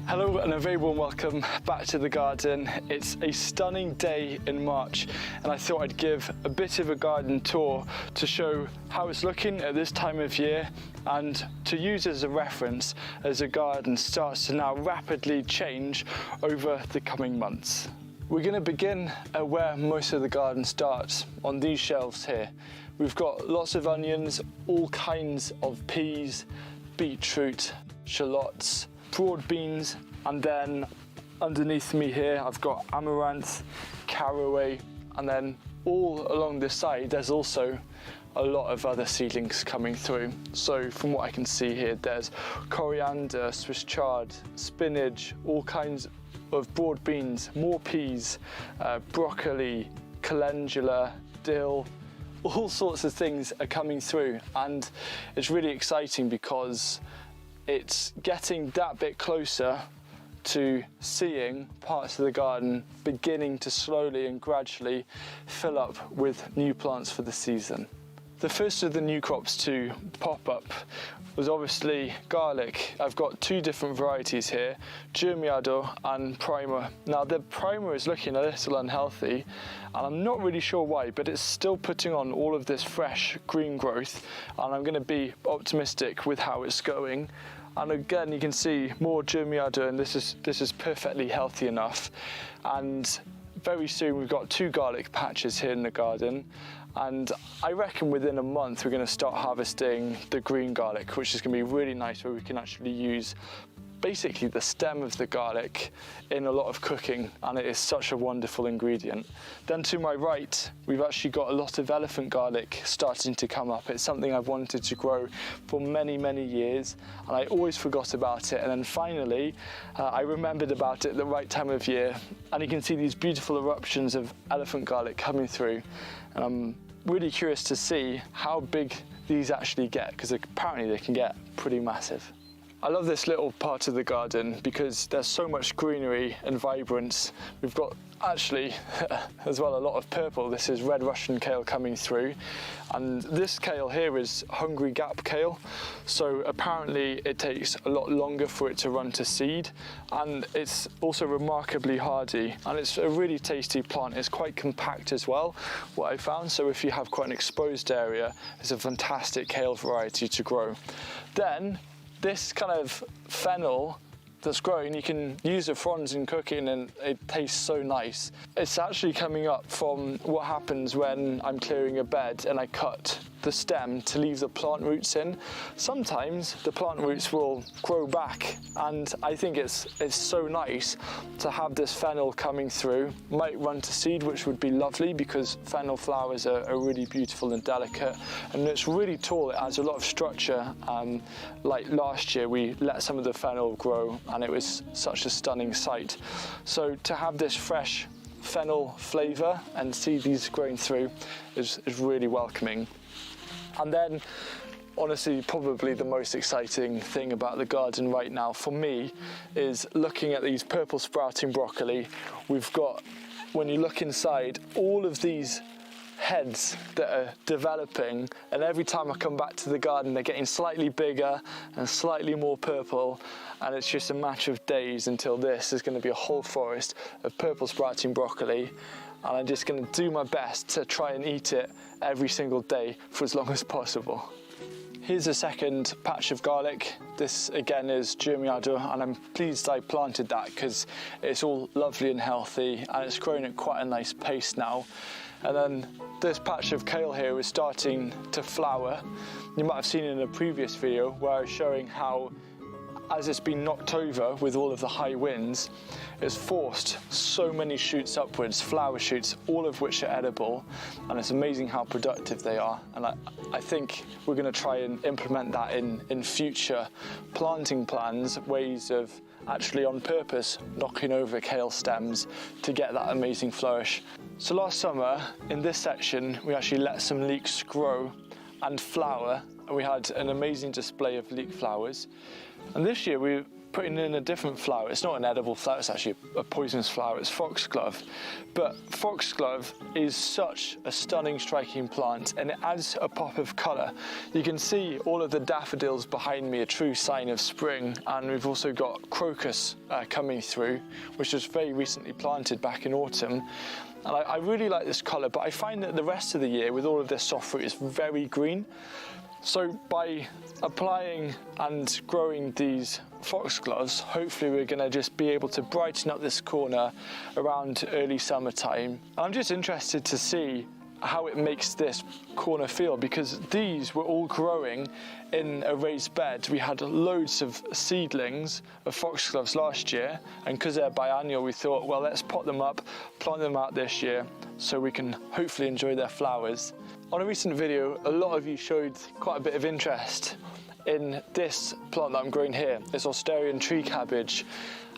Hello and a very warm welcome back to the garden. It's a stunning day in March and I thought I'd give a bit of a garden tour to show how it's looking at this time of year and to use as a reference as the garden starts to now rapidly change over the coming months. We're going to begin where most of the garden starts, on these shelves here. We've got lots of onions, all kinds of peas, beetroot, shallots, broad beans, and then underneath me here I've got amaranth, caraway, and then all along this side there's also a lot of other seedlings coming through. So from what I can see here, there's coriander, Swiss chard, spinach, all kinds of broad beans, more peas, broccoli, calendula, dill, all sorts of things are coming through, and it's really exciting because it's getting that bit closer to seeing parts of the garden beginning to slowly and gradually fill up with new plants for the season. The first of the new crops to pop up was obviously garlic. I've got two different varieties here, Germiado and Primer. Now the Primer is looking a little unhealthy and I'm not really sure why, but it's still putting on all of this fresh green growth and I'm going to be optimistic with how it's going. And again, you can see more Germiado, and this is perfectly healthy enough. And very soon we've got two garlic patches here in the garden, and I reckon within a month we're going to start harvesting the green garlic, which is going to be really nice, where we can actually use basically the stem of the garlic in a lot of cooking, and it is such a wonderful ingredient. Then to my right we've actually got a lot of elephant garlic starting to come up. It's something I've wanted to grow for many years and I always forgot about it, and then finally I remembered about it at the right time of year, and you can see these beautiful eruptions of elephant garlic coming through, and I'm really curious to see how big these actually get, because apparently they can get pretty massive. I love this little part of the garden because there's so much greenery and vibrance. We've got actually as well a lot of purple. This is red Russian kale coming through, and this kale here is Hungry Gap kale, so apparently it takes a lot longer for it to run to seed, and it's also remarkably hardy, and it's a really tasty plant. It's quite compact as well, what I found, so if you have quite an exposed area, it's a fantastic kale variety to grow. Then this kind of fennel that's growing, you can use the fronds in cooking and it tastes so nice. It's actually coming up from what happens when I'm clearing a bed and I cut the stem to leave the plant roots in. Sometimes the plant roots will grow back, and I think it's so nice to have this fennel coming through. Might run to seed, which would be lovely because fennel flowers are really beautiful and delicate, and it's really tall. It adds a lot of structure. Like last year we let some of the fennel grow and it was such a stunning sight. So to have this fresh fennel flavour and see these growing through is really welcoming. And then honestly, probably the most exciting thing about the garden right now for me is looking at these purple sprouting broccoli. We've got, when you look inside, all of these heads that are developing, and every time I come back to the garden they're getting slightly bigger and slightly more purple, and it's just a matter of days until this is going to be a whole forest of purple sprouting broccoli, and I'm just going to do my best to try and eat it every single day for as long as possible. Here's a second patch of garlic. This again is Germiado, and I'm pleased I planted that because it's all lovely and healthy and it's growing at quite a nice pace now. And then this patch of kale here is starting to flower. You might have seen in a previous video where I was showing how, as it's been knocked over with all of the high winds, it's forced so many shoots upwards, flower shoots, all of which are edible, and it's amazing how productive they are. And I think we're going to try and implement that in future planting plans, ways of actually on purpose knocking over kale stems to get that amazing flourish. So last summer in this section we actually let some leeks grow and flower, and we had an amazing display of leek flowers. And this year we putting in a different flower. It's not an edible flower, it's actually a poisonous flower. It's foxglove. But foxglove is such a stunning, striking plant, and it adds a pop of colour. You can see all of the daffodils behind me, a true sign of spring, and we've also got crocus coming through, which was very recently planted back in autumn. And I really like this colour, but I find that the rest of the year with all of this soft fruit is very green. So by applying and growing these foxgloves, hopefully we're going to just be able to brighten up this corner around early summertime. I'm just interested to see how it makes this corner feel, because these were all growing in a raised bed. We had loads of seedlings of foxgloves last year, and because they're biennial, we thought, well, let's pot them up, plant them out this year so we can hopefully enjoy their flowers. On a recent video, a lot of you showed quite a bit of interest in this plant that I'm growing here. It's Australian tree cabbage,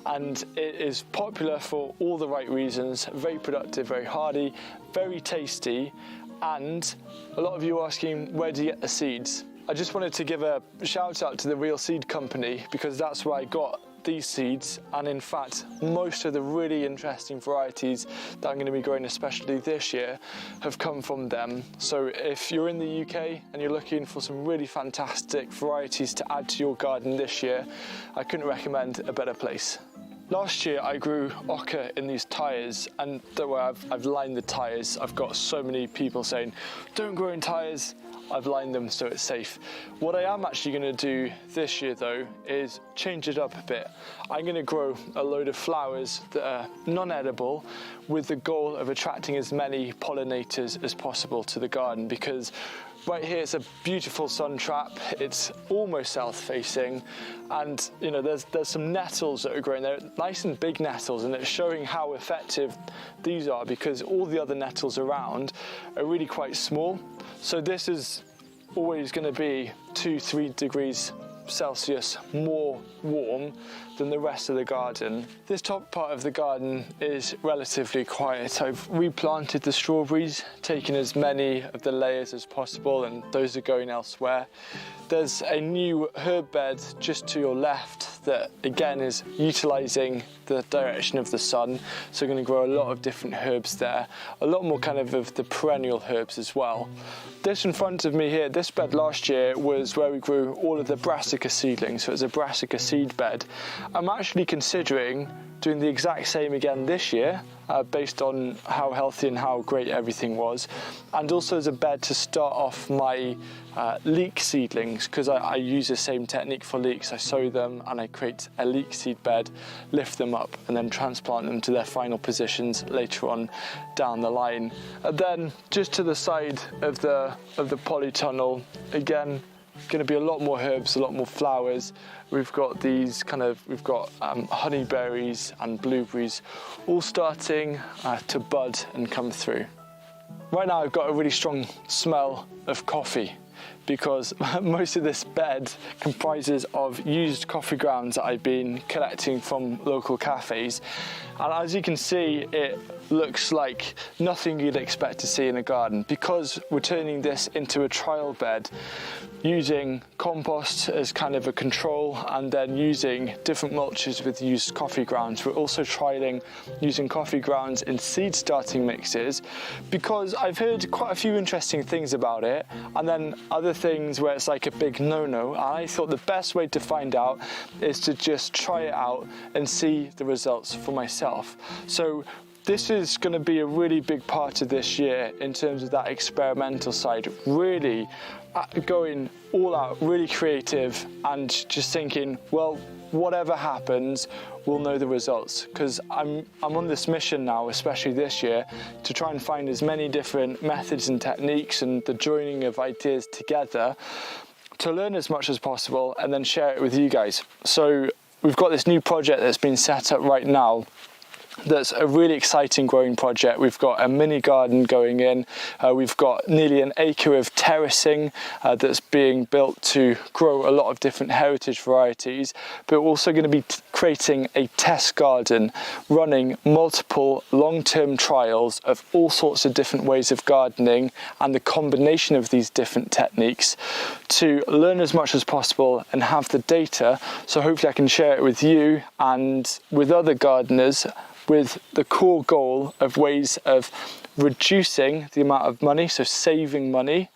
and it is popular for all the right reasons. Very productive, very hardy, very tasty, and a lot of you are asking, where do you get the seeds? I just wanted to give a shout out to the Real Seed Company, because that's where I got these seeds, and in fact most of the really interesting varieties that I'm going to be growing, especially this year, have come from them. So if you're in the UK and you're looking for some really fantastic varieties to add to your garden this year, I couldn't recommend a better place. Last year I grew ochre in these tyres, and don't worry, I've lined the tyres. I've got so many people saying, don't grow in tyres. I've lined them so it's safe. What I am actually going to do this year though is change it up a bit. I'm going to grow a load of flowers that are non-edible, with the goal of attracting as many pollinators as possible to the garden, because right here it's a beautiful sun trap. It's almost south facing, and you know there's some nettles that are growing there, nice and big nettles, and it's showing how effective these are, because all the other nettles around are really quite small. So this is always going to be 2-3 degrees Celsius more warm than the rest of the garden. This top part of the garden is relatively quiet. I've replanted the strawberries, taking as many of the layers as possible, and those are going elsewhere. There's a new herb bed just to your left that again is utilising the direction of the sun, so we're going to grow a lot of different herbs there, a lot more kind of the perennial herbs as well. This in front of me here, this bed last year was where we grew all of the brassica seedlings, so it's a brassica seed bed. I'm actually considering doing the exact same again this year, based on how healthy and how great everything was, and also as a bed to start off my leek seedlings, because I use the same technique for leeks. I sow them and I create a leek seed bed, lift them up, and then transplant them to their final positions later on down the line. And then just to the side of the polytunnel, again, going to be a lot more herbs, a lot more flowers. We've got these honeyberries and blueberries all starting to bud and come through. Right now I've got a really strong smell of coffee, because most of this bed comprises of used coffee grounds that I've been collecting from local cafes. And as you can see, it looks like nothing you'd expect to see in a garden, because we're turning this into a trial bed, using compost as kind of a control, and then using different mulches with used coffee grounds. We're also trialing using coffee grounds in seed starting mixes, because I've heard quite a few interesting things about it, and then other things where it's like a big no-no. And I thought the best way to find out is to just try it out and see the results for myself. So this is going to be a really big part of this year in terms of that experimental side, really going all out, really creative, and just thinking, well, whatever happens, we'll know the results, because I'm on this mission now, especially this year, to try and find as many different methods and techniques and the joining of ideas together to learn as much as possible and then share it with you guys. So we've got this new project that's been set up right now, that's a really exciting growing project. We've got a mini garden going in. We've got nearly an acre of terracing that's being built to grow a lot of different heritage varieties, but we're also going to be creating a test garden, running multiple long-term trials of all sorts of different ways of gardening and the combination of these different techniques to learn as much as possible and have the data, so hopefully I can share it with you and with other gardeners, with the core goal of ways of reducing the amount of money, so saving money,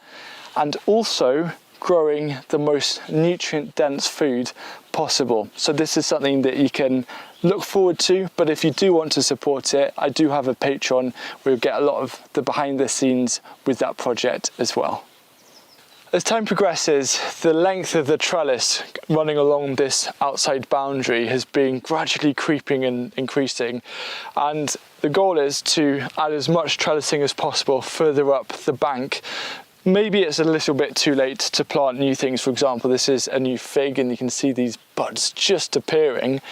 and also growing the most nutrient dense food possible. So this is something that you can look forward to, but if you do want to support it, I do have a Patreon where you'll get a lot of the behind the scenes with that project as well. As time progresses, the length of the trellis running along this outside boundary has been gradually creeping and increasing, and the goal is to add as much trellising as possible further up the bank. Maybe it's a little bit too late to plant new things. For example, this is a new fig and you can see these buds just appearing,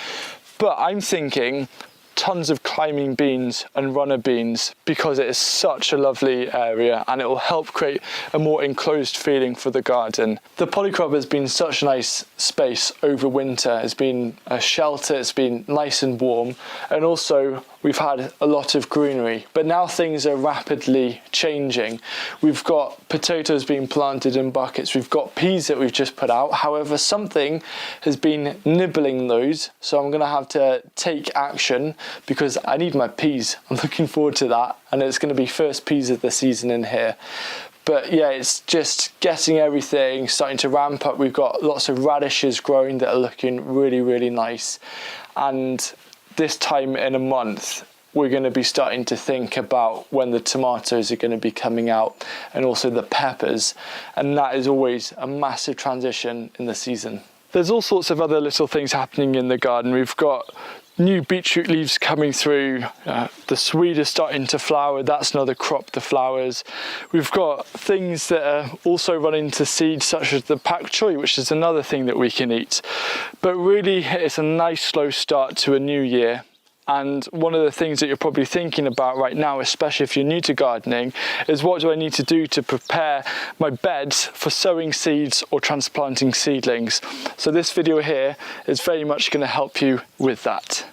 but I'm thinking tons of climbing beans and runner beans because it is such a lovely area and it will help create a more enclosed feeling for the garden. The polycrop has been such a nice space over winter. It's been a shelter, it's been nice and warm, and also we've had a lot of greenery, but now things are rapidly changing. We've got potatoes being planted in buckets, we've got peas that we've just put out. However, something has been nibbling those, so I'm gonna have to take action because I need my peas. I'm looking forward to that, and it's gonna be first peas of the season in here. But yeah, it's just getting everything starting to ramp up. We've got lots of radishes growing that are looking really, really nice. And this time in a month, we're going to be starting to think about when the tomatoes are going to be coming out and also the peppers. And that is always a massive transition in the season. There's all sorts of other little things happening in the garden. We've got new beetroot leaves coming through, the swede is starting to flower, that's another crop, the flowers. We've got things that are also running to seed, such as the pak choi, which is another thing that we can eat. But really, it's a nice slow start to a new year. And one of the things that you're probably thinking about right now, especially if you're new to gardening, is what do I need to do to prepare my beds for sowing seeds or transplanting seedlings? So this video here is very much going to help you with that.